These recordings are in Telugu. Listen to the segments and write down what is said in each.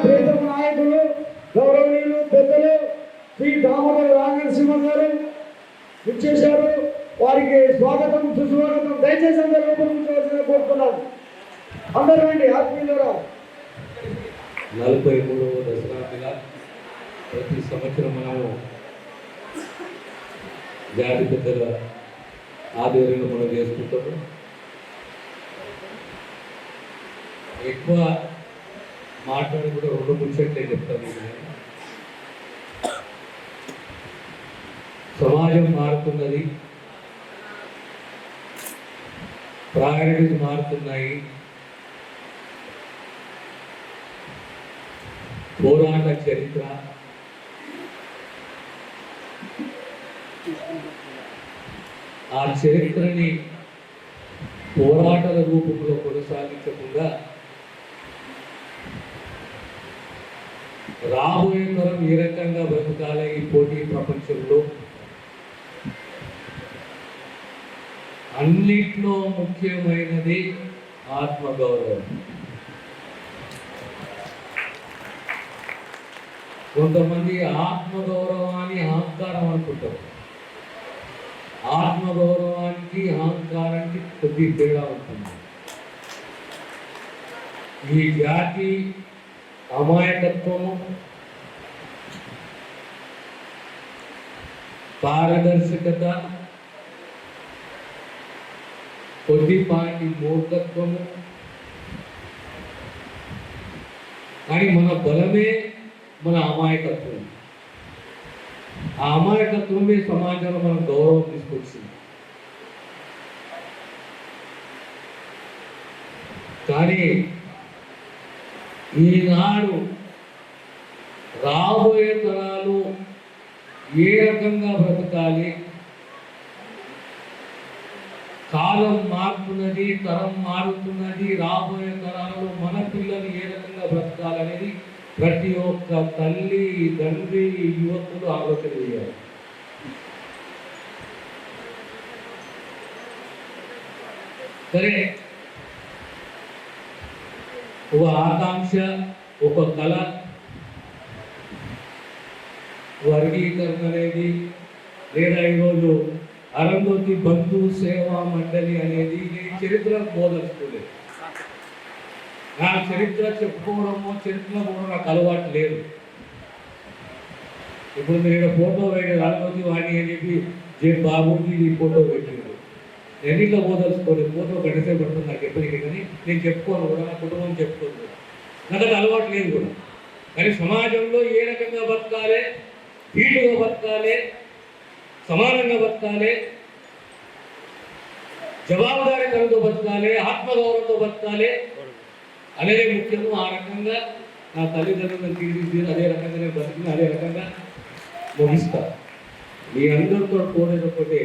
ప్రీతమ నాయకులు గౌరవనీయులు పెద్దలు శ్రీ దామోదర రామనరసింహ గారు ఇచ్చేశారు. వారికి స్వాగతం సుస్వాగతం. దయచేసి అందరూ లోపలికి కోరుతున్నాను. అందరూ రండి ఆత్మీయులారా. 43వ దసరా ప్రతి సంవత్సరం మనము జాతి పెద్దల ఆధ్వర్యంలో మనం చేసుకుంటాము. ఎక్కువ మాట్లాడి కూడా 2 ముచ్చట్లే చెప్తాను. సమాజం మారుతున్నది, ప్రయారిటీస్ మారుతున్నాయి, పోరాట చరిత్ర ఆ చరిత్రని పోరాటాల రూపంలో కొనసాగించకుండా రాబోయే తరం ఏ రకంగా బ్రతకాలి ఈ పోటీ ప్రపంచంలో అన్నిట్లో ముఖ్యమైనది ఆత్మగౌరవం. కొంతమంది ఆత్మగౌరవాన్ని అహంకారం అనుకుంటారు. ఆత్మగౌరవానికి అహంకారానికి కొద్ది తేడా ఉంటుంది. ఈ జాతి అమాయకత్వము, పారదర్శకత, కొద్దిపాటి మూర్ఖత్వము, కానీ మన బలమే మన అమాయకత్వం. ఆ అమాయకత్వమే సమాజంలో మన గౌరవం తీసుకొచ్చింది. కానీ ఈనాడు రాబోయే తరాలు ఏ రకంగా బ్రతకాలి, కాలం మారుతున్నది, తరం మారుతున్నది, రాబోయే తరాలలో మన పిల్లలు ఏ రకంగా బ్రతకాలనేది ప్రతి ఒక్క తల్లి, తండ్రి, యువకులు ఆలోచన చేయాలి. సరే, ఒక ఆకాంక్ష, ఒక కళ, వర్గీకరణ అనేది, లేదా ఈరోజు అరుంధతి బంధు సేవా మండలి అనేది నేను చరిత్ర బోధించుకోలేదు. నా చరిత్ర చెప్పుకోవడము, చరిత్ర కూడా నాకు అలవాటు లేదు. ఇప్పుడు మీరు ఫోటో వేయలేదు, అరుంధతి వాణి అని చెప్పి బాబుకి ఈ ఫోటో పెట్టారు. నేను ఇట్లా బోధలుచుకోలేదు. ఫోటో గడిసే పడుతుంది నాకు ఎప్పటికీ, కానీ నేను చెప్పుకోను కూడా, నా కుటుంబం చెప్పుకోను. నాకు అది అలవాటు లేదు కూడా. కానీ సమాజంలో ఏ రకంగా బతకాలి, ధీటుగా బతకాలి, సమానంగా బతకాలి, జవాబుదారీతనంతో బతకాలి, ఆత్మగౌరవంతో బతకాలి అనేది ముఖ్యము. ఆ రకంగా నా తల్లిదండ్రులను తీర్చిదిద్ది అదే రకంగా నేను బతికిన అదే రకంగా ముగిస్తా. మీ అందరితో కోరేటప్పుడే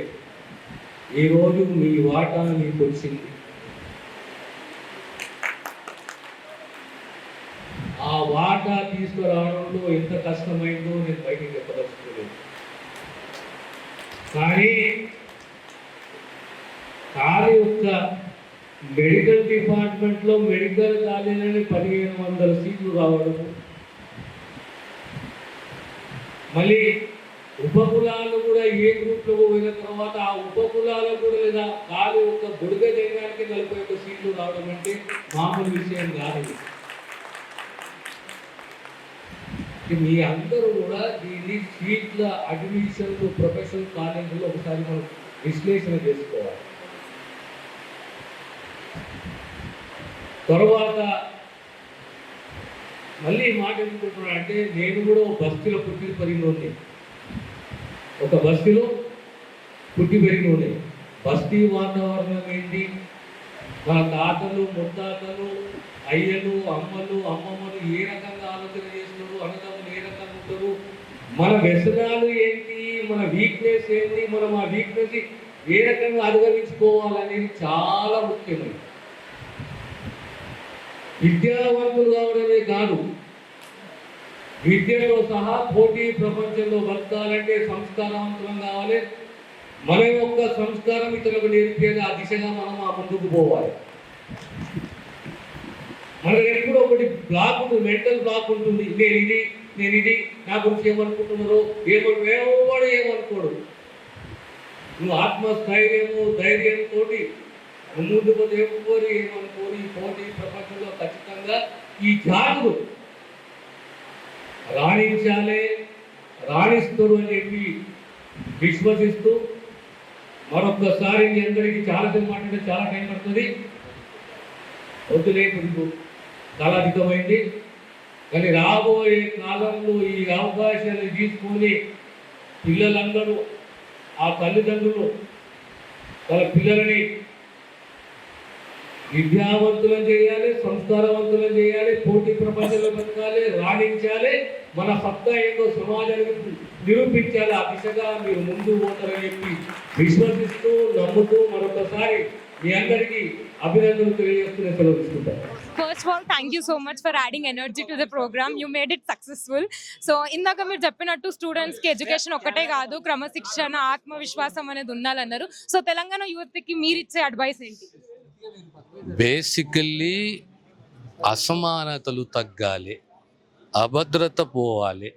ఈరోజు మీ వాటా మీకు వచ్చింది. ఆ వాటా తీసుకురావడంలో ఎంత కష్టమైందో నేను బయటికి చెప్పదలుచుకోలేదు. కానీ యొక్క మెడికల్ డిపార్ట్మెంట్లో మెడికల్ కాలేజీని 1500 సీట్లు రావడము, మళ్ళీ ఉపకులాలు కూడా ఏ గ్రూప్లో పోయిన తర్వాత ఆ ఉపకులాలు కూడా లేదా కాలు ఒక బుడగ చేయడానికి 41 సీట్లు రావడం అంటే మామూలు విషయం కాదు. మీ అందరూ కూడా దీన్ని సీట్ల అడ్మిషన్లు ప్రొఫెషనల్ కాలేజీలో ఒకసారి మనం విశ్లేషణ చేసుకోవాలి. తర్వాత మళ్ళీ మాట ఎందుకుంటున్నా అంటే, నేను కూడా బస్తీలో పుట్టి పెరిగినోని, ఒక బస్తీలో పుట్టి పెరిగినోని. బస్తీ వాతావరణం ఏంటి, మన తాతలు, ముత్తాతలు, అయ్యలు, అమ్మలు, అమ్మమ్మలు ఏ రకంగా ఆలోచన చేస్తున్నారు, అన్నదమ్ములు ఏ రకంగా ఉంటారు, మన వ్యసనాలు ఏంటి, మన వీక్నెస్ ఏంటి, మనం ఆ వీక్నెస్ ఏ రకంగా అధిగమించుకోవాలనేది చాలా ముఖ్యమైనది. విద్యావంతులు కావడమే కాదు, విద్యతో సహా పోటీ ప్రపంచంలో బతకాలంటే సంస్కారవంతం కావాలి. మన యొక్క సంస్కారం ఇతరులకు నేర్పేది ఆ దిశగా మనం ఆ ముందుకు పోవాలి. మనకు ఎప్పుడో ఒకటి బ్లాక్ ఉంటుంది, మెంటల్ బ్లాక్ ఉంటుంది. నేను ఇది నా గురించి ఏమనుకుంటున్నారో ఎవడు ఏమనుకోడు. నువ్వు ఆత్మస్థైర్యము ధైర్యంతో ముందు ఏమనుకోరు ఈ పోటీ ప్రపంచంలో ఖచ్చితంగా ఈ జాతులు రాణిస్తారు అని చెప్పి విశ్వసిస్తూ మరొక్కసారి మీ అందరికీ చాలా మాట్లాడితే చాలా టైం పడుతుంది, వద్దులే ఇప్పుడు కాలాధికమైంది. కానీ రాబోయే కాలంలో ఈ అవకాశాన్ని తీసుకొని పిల్లలందరూ ఆ తల్లిదండ్రులు వాళ్ళ పిల్లలని విద్యావంతులను చేయాలి, సంస్కారవంతులను చేయాలి, పోటీ ప్రపంచంలో బతకాలి, రాణించాలి, మన సత్తా ఏంటో సమాజానికి నిరూపించాలి. ఆ దిశగా మీరు ముందు పోతారని చెప్పి విశ్వసిస్తూ నమ్ముతూ మరొకసారి మీ అందరికీ అభినందనలు తెలియజేస్తూనే సెలవు తీసుకుంటారు. First of all, thank you so much for adding energy to the program. You made it successful. So, ఇందాక మీరు చెప్పినట్టు స్టూడెంట్స్ కి ఎడ్యుకేషన్ ఒక్కటే కాదు, క్రమశిక్షణ, ఆత్మవిశ్వాసం అనేది ఉండాలన్నారు. సో తెలంగాణ యువతకి మీరు ఇచ్చే అడ్వైస్ ఏంటి? బేసికల్లీ అసమానతలు తగ్గాలి, అభద్రత పోవాలి,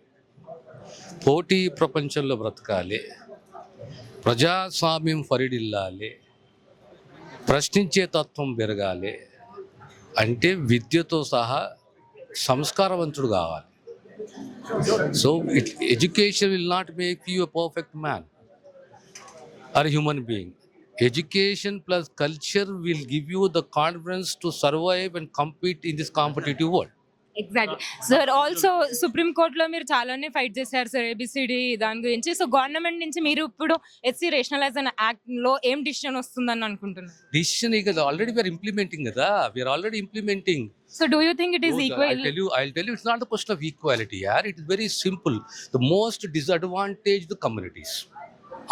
పోటీ ప్రపంచంలో బ్రతకాలి, ప్రజాస్వామ్యం ఫరిడిల్లాలి, ప్రశ్నించే తత్వం పెరగాలి అంటే విద్యతో సహా సంస్కారవంతుడు కావాలి. So education will not make you a perfect man or human being. Education plus culture will give you the confidence to survive and compete in this competitive world. Exactly sir. Also supreme కోర్టులో మీరు చాలానే ఫైట్ చేశారు సార్ ఏబిసిడి దాని గురించి. సో గవర్నమెంట్ నుంచి మీరు ఇప్పుడు ఎస్సీ రేషనలైజేషన్ యాక్ట్ లో ఏం డిసిషన్ వస్తుందని అనుకుంటున్నారు? Decision is already we are implementing kada. We are already implementing. So do you think it is equal? I'll tell you it's not a question of equality yaar. It is very simple. The most disadvantaged communities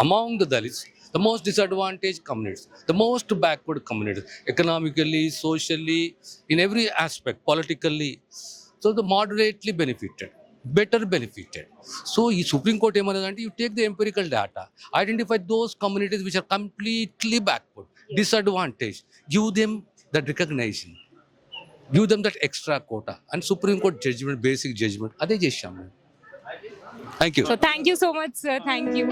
among the Dalits, the most disadvantaged communities, the most backward communities, economically, socially, in every aspect, politically, so the moderately benefited, better benefited. So the Supreme Court emanadante, you take the empirical data, identify those communities which are completely backward, disadvantaged, give them that recognition, give them that extra quota, and Supreme Court judgment, basic judgment, ade chesham. Thank you. So thank you so much sir. Thank you.